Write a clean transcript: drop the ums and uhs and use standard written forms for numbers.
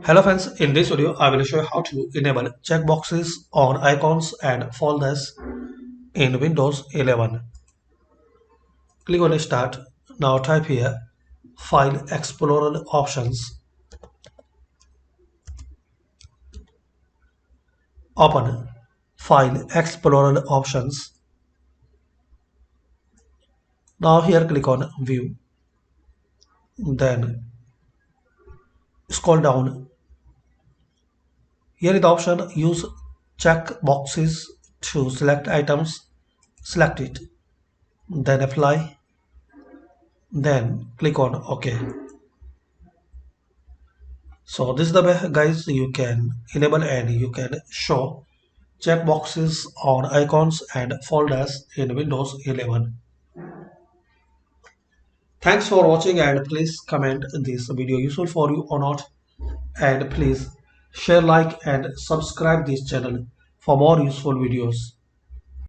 Hello friends, in this video I will show you how to enable checkboxes on icons and folders in Windows 11. Click on Start. Now type here File Explorer Options. Open File Explorer Options. Now here click on View. Then scroll down. Here is the option Use checkboxes to select items. Select it. Then Apply. Then click on OK. So this is the way guys you can enable and you can show checkboxes on icons and folders in Windows 11. Thanks for watching and please comment this video useful for you or not, and please share, like and subscribe this channel for more useful videos.